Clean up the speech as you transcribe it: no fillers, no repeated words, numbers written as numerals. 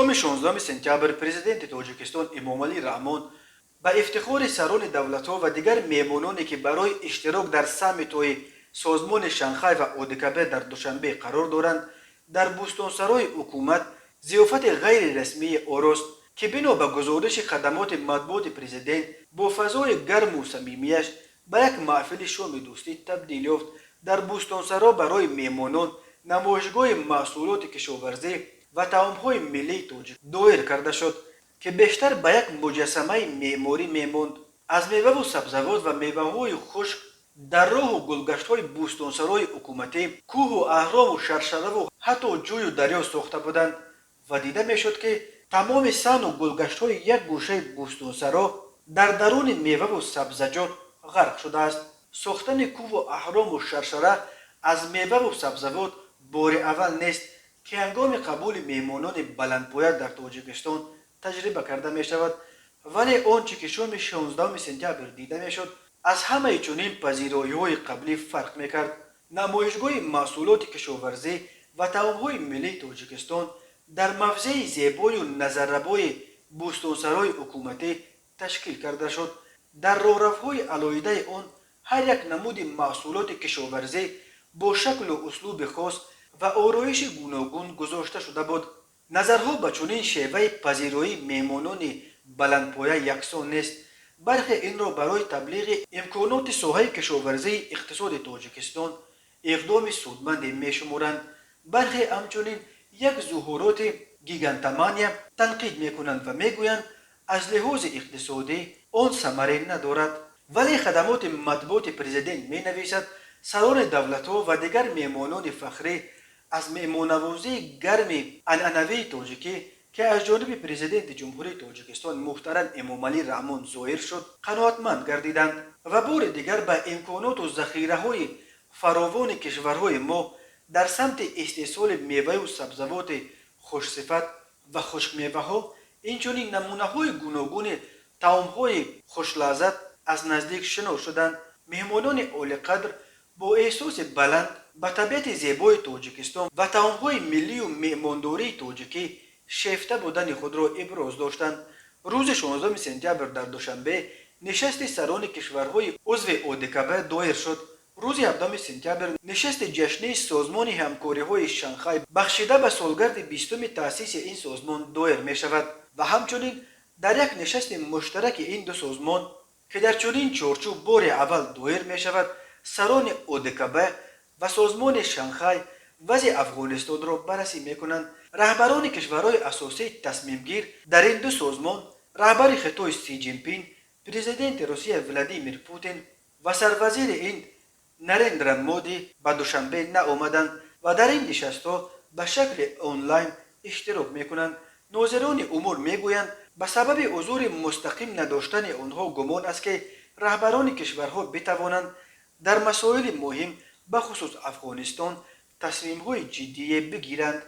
یوم 16 سپتامبر پرزیدنت تاجیکستان امامعلی رحمان به افتخار سران دولت‌ها و دیگر میمونانی که برای اشتراک در سامیت سازمان شانگهای و اودکبه در دوشنبه قرار دارند در بوستانسرای حکومت ضیافت غیر رسمی آراست که بنا به گزارش خدمات مطبوعات پرزیدنت با فضای گرم و صمیمیش به یک محفل شام دوستی تبدیل یافت. در بوستانسرا برای میمانان نمایشگاه محصولات کشاورزی و طعام‌های ملی تاجیک دایر کرده شد که بیشتر به یک مجسمه معماری میماند. از میوه و سبزیجات و میوه‌های خشک در راه و گلگشت‌های بوستانسرای حکومتی کوه و اهرام و شرشره و حتی جوی و دریا ساخته بودند و دیده میشد که تمام صحن و گلگشت‌های یک گوشه بوستانسرا در درون میوه و سبزیجات غرق شده است. ساختن کوه و اهرام و شرشره از میوه و سبزیجات بار اول نیست که هنگام قبول میمانان بلندپایه در تاجیکستان تجربه کرده می شود، ولی آنچه که شام 16 سپتامبر دیده می شد از همه چنین پذیرایی‌های قبلی فرق می کرد. نمایشگاه محصولات کشاورزی و طعام‌های ملی تاجیکستان در موضع زیبای و نظرربای بوستانسرای حکومتی تشکیل کرده شد. در راهروهای علاید آن هر یک نمود محصولات کشاورزی با شکل و اسلوب خاص و آرایش گوناگون گذاشته شده بود. نظرها به چنین شیوه پذیرایی میمانان بلندپایه یکسان نیست. برخی این را برای تبلیغ امکانات ساحه کشاورزی اقتصاد تاجیکستان اقدام سودمند میشمارند، برخی همچنین یک ظهورات گیگانتمانیا تنقید میکنند و میگویند از لحاظ اقتصادی آن ثمره ندارد. ولی خدمات مطبوعات پرزیدنت می نویسد سران دولت‌ها و دیگر میمانان فخری از میمانوازی گرم عنعنوی تاجیکی که از جانب پرزیدنت جمهوری تاجیکستان محترم امامعلی رحمان ظاهر شد قناعتمند گردیدند و بار دیگر به امکانات و ذخیره‌های فراوان کشورهای ما در سمت استحصال میوه و سبزیجات خوشصفت و خشک میوه‌ها اینچنین نمونه‌های گوناگون طعام‌های خوشلذت از نزدیک شناخته شدند. مهمانان عالی‌قدر با احساس بلند به طبیعت زیبای تاجیکستان و طعام‌های ملی و میهمانداری تاجیکی شیفته بودن خود را ابراز داشتند. روز 16 سپتامبر در دوشنبه نشست سران کشورهای عضو اودکبه دایر شد. روز 17 سپتامبر نشست جشنی سازمان همکاری‌های شانگهای بخشیده به سالگرد 20 تأسیس این سازمان دایر می شود و همچنین در یک نشست مشترک این دو سازمان که در چنین چارچوب بار اول دایر می شود سران اودکبه و سازمان شانگهای وضع افغانستان را بررسی می کنند. رهبران کشورهای اساسی تصمیم گیر در این دو سازمان رهبر خطای سی جین پین، پرزیدنت روسیه ولادیمیر پوتین و سروزیر هند نریندرا مودی به دوشنبه نآمدند و در این نشست‌ها به شکل آنلاین اشتراک می‌کنند. ناظران امور میگویند به سبب حضور مستقیم نداشتن آنها گمان است که رهبران کشورها بتوانند در مسائل مهم بخصوص افغانستان تصمیم‌های جدی بگیرند.